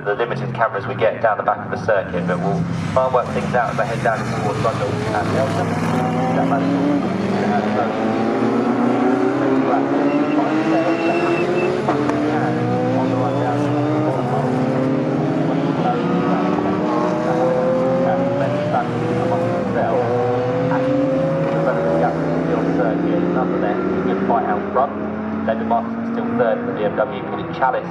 the limited cameras we get down the back of the circuit, but we'll try and work things out as I head down towards London and Nelson. That on the run down nonetheless, a good fight out front. David Martin still third for the BMW. Peter Chalice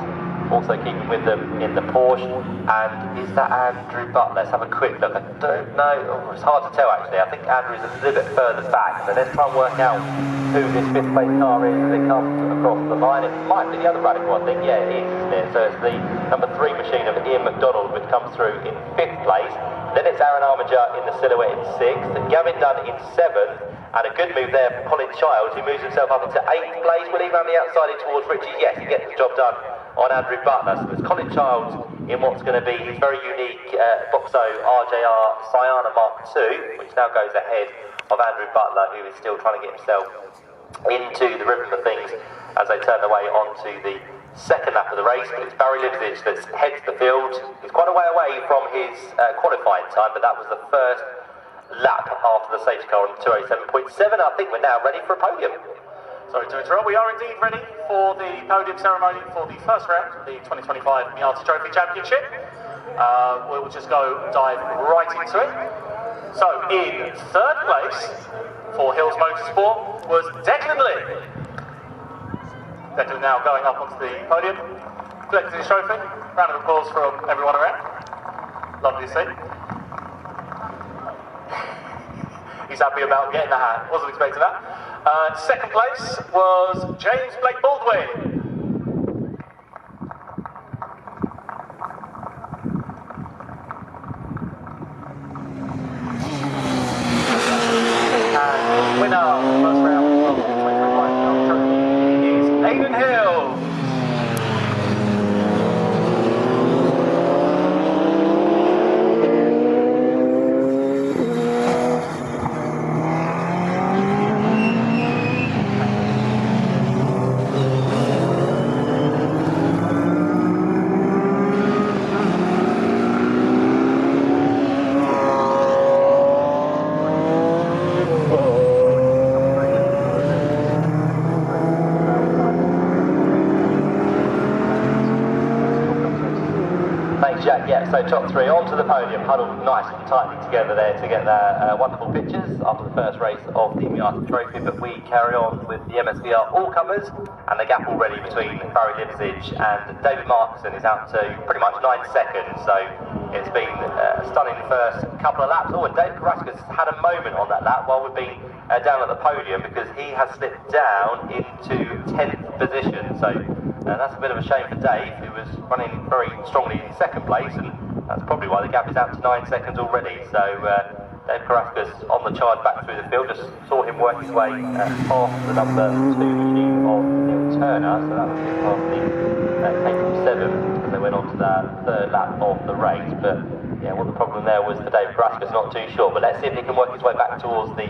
also keeping with them in the Porsche. And is that Andrew Butler? Let's have a quick look. I don't know. Oh, it's hard to tell actually. I think Andrew's a little bit further back. So let's try and work out who this fifth place car is as it comes across the line. It might be the other Radical, I think. Yeah, it is, isn't it? So it's the number 3 machine of Ian McDonald, which comes through in 5th place. Then it's Aaron Armiger in the Silhouette in 6th. Gavin Dunn in 7th. And a good move there from Colin Childs, who moves himself up into 8th place. Will he run the outside in towards Richie? Yes, he gets the job done on Andrew Butler. So there's Colin Childs in what's going to be his very unique Boxo RJR Cyana Mark II, which now goes ahead of Andrew Butler, who is still trying to get himself into the rhythm of things as they turn their way onto the second lap of the race. But it's Barry Livsich that heads the field. He's quite a way away from his qualifying time, but that was the first lap after the safety car on 207.7. I think we're now ready for a podium. Sorry to interrupt, we are indeed ready for the podium ceremony for the first round of the 2025 Miata Trophy Championship. We will just dive right into it. So in 3rd place for Hills Motorsport was Declan Lee. Declan now going up onto the podium, collecting his trophy. Round of applause from everyone around. Lovely to see. He's happy about getting the hat, wasn't expecting that. 2nd place was James Blake Baldwin. And winner of the first round of the 2025 Trophy is Aidan Hill. Jack, yeah, so top 3 onto the podium, huddled nice and tightly together there to get their wonderful pictures after the first race of the Miata Trophy. But we carry on with the MSVR all-comers, and the gap already between Barry Livsich and David Markson is out to pretty much 9 seconds. So it's been a stunning first couple of laps. Oh, and Dave Carrasco's had a moment on that lap while we've been down at the podium, because he has slipped down into 10th position. So that's a bit of a shame for Dave, who was running very strongly in 2nd place, and that's probably why the gap is out to 9 seconds already. So Dave Carrasco's on the charge back through the field. Just saw him work his way past the number 2 machine of Neil Turner, so that was just past the K7, and they went on to the 3rd lap of the race. But yeah, well, the problem there was for Dave Carrasco's not too sure. But let's see if he can work his way back towards the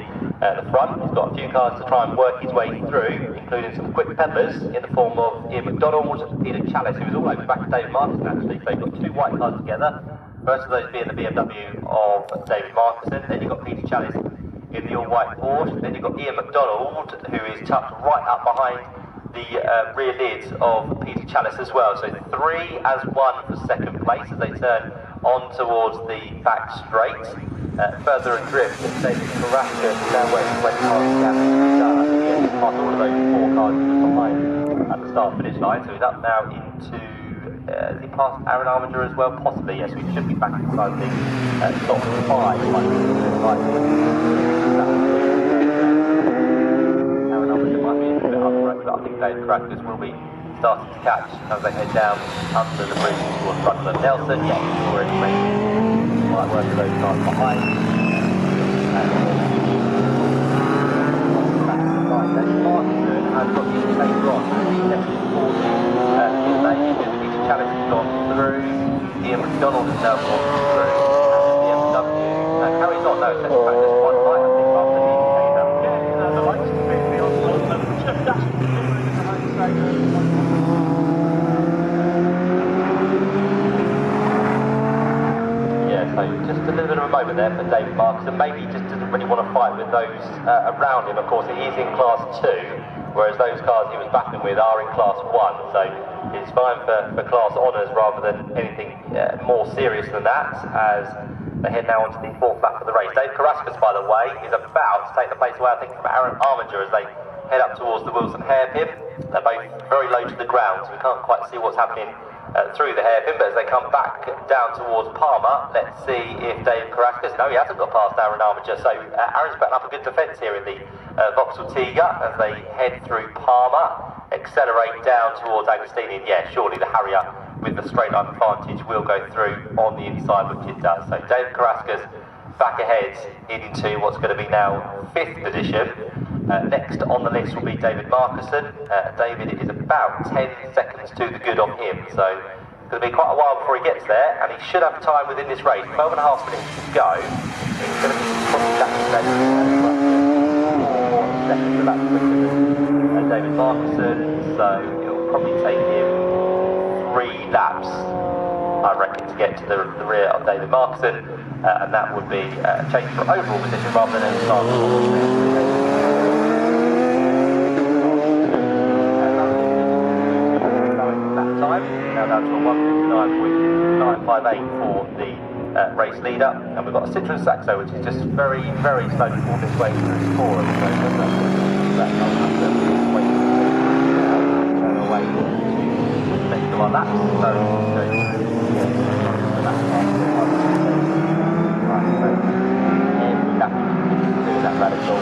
front. He's got a few cars to try and work his way through, including some quick peddlers in the form of Ian McDonald, Peter Chalice, who was all over the back of David Martin actually. So you've got 2 white cars together. First of those being the BMW of David Martin. Then you've got Peter Chalice in the all-white Porsche. Then you've got Ian McDonald, who is tucked right up behind the rear lids of Peter Chalice as well. So 3 as 1 for 2nd place as they turn on towards the back straight. Further adrift, David Carrasco now working his way past Gavin Dunn. I think he gets past all of those 4 cars behind at the start-finish line. So he's up now into, is he past Aaron Armiger as well? Possibly, yes. We should be back inside the top 5. Aaron Armiger might be a bit up the road, but I think David Carrasco will be starting to catch as they head down under the bridge towards Rutland. Nelson, yeah, he's already making light work of those cars behind. David Martin has got the same rod. He's definitely towards his lane. Peter Chalice has gone through. Ian McDonald has now gone through. And the BMW carries on. No, it's actually there's one light, I think, after the indicator. Yeah, the lights are being on the road. Just dashing through the home straight. just a little bit of a moment there for David Marcus, and maybe he just doesn't really want to fight with those around him. Of course, he is in Class 2, whereas those cars he was battling with are in Class 1, so it's fine for Class Honours rather than anything more serious than that, as they head now onto the 4th lap of the race. Dave Carrascus, by the way, is about to take the place away, I think, from Aaron Arminger as they head up towards the Wilson hairpin. They're both very low to the ground, so we can't quite see what's happening through the hairpin, but as they come back down towards Palmer, let's see if Dave Carrascus, no, he hasn't got past Aaron Arminger, so Aaron's putting up a good defence here in the Vauxhall Tiga as they head through Palmer, accelerate down towards Agostini, and yeah, surely the Harrier with the straight line advantage will go through on the inside, which it does. So Dave Carrascus back ahead into what's going to be now 5th position. Next on the list will be David Marcuson. David is about 10 seconds to the good on him, so it's going to be quite a while before he gets there, and he should have time within this race. 12 and a half minutes to go. It's going to be probably that seconds of that quicker than David Marcuson, so it'll probably take him 3 laps, I reckon, to get to the rear of David Marcuson, and that would be a change for overall position rather than a start. Now down to a 1:59.958 for the race leader, and we've got a Citroen Saxo which is just very, very slowly moving its way through the forum. So that's waiting turn away to next to our laps. So every lap do that radical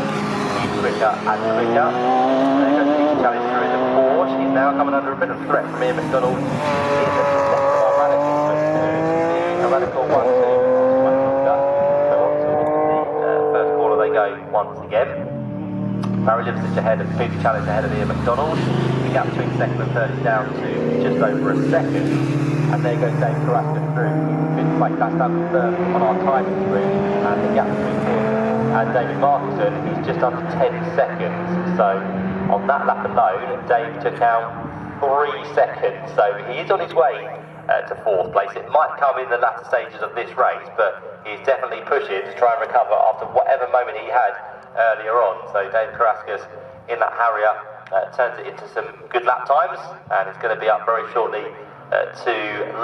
quicker and quicker. There goes the challenge through in the Porsche. He's now coming under a bit of threat from Ian McDonald. He's at the next to our radical, but a radical 1-2. So on to the first corner they go once again. Barry Lipsitch ahead of the Peter Challenge ahead of Ian McDonald. The gap between second and third is down to just over a second. And there goes Dave Carrascus through. He's been quite fast up on our timing screen, and the gap between him and David Marcuson is just under 10 seconds. So on that lap alone, Dave took out 3 seconds. So he is on his way to 4th place. It might come in the latter stages of this race, but he's definitely pushing to try and recover after whatever moment he had earlier on. So Dave Carrascus in that Harrier turns it into some good lap times, and it's going to be up very shortly to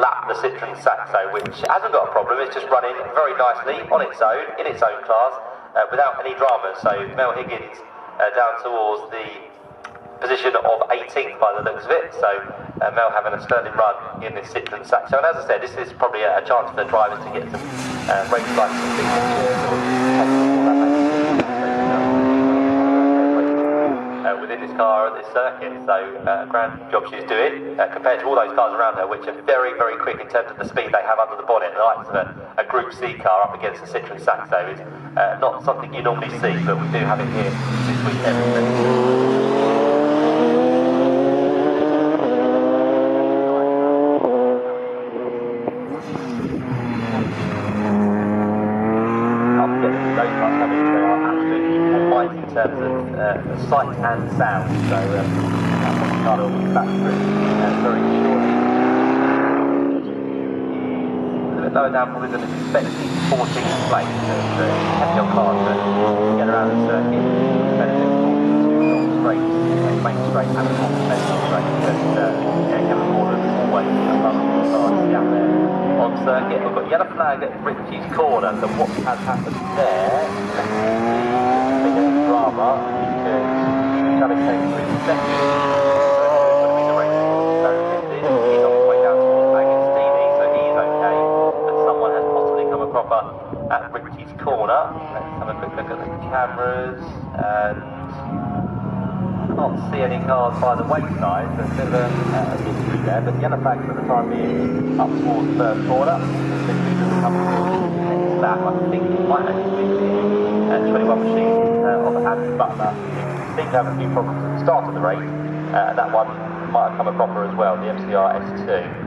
lap the Citroen Saxo, which hasn't got a problem. It's just running very nicely on its own, in its own class, without any drama. So Mel Higgins down towards the position of 18th by the looks of it. So Mel having a sterling run in this Citroen Saxo. And as I said, this is probably a chance for the drivers to get some race license within this car at this circuit. So grand job she's doing compared to all those cars around her, which are very, very quick in terms of the speed they have under the bonnet. The likes of a Group C car up against a Citroen Saxo is not something you normally see, but we do have it here this weekend. In terms of sight and sound, so Monte will be back through very shortly. A little bit lower down probably than expected, 14th place. Heavy on cars that get around the circuit, benefit from 2 long straights, main straight and a conventional straight, but Kevin Morgan is always above the cars down there on circuit. We've got yellow flag at Ritchie's corner, so what has happened there? Drama, because Travis came through the second. He's on his way down towards Agostini, so he's okay, but someone has possibly come a cropper at Ritchie's corner. Let's have a quick look at the cameras, and can't see any cars by the wayside. There's a bit of a history there, but yellow flag for the time being up towards the first corner. Lap, I think it might actually be the 21 machine of Andy Butler. Seemed to have a few problems at the start of the race, and that one might have come a cropper as well, the MSVR S2.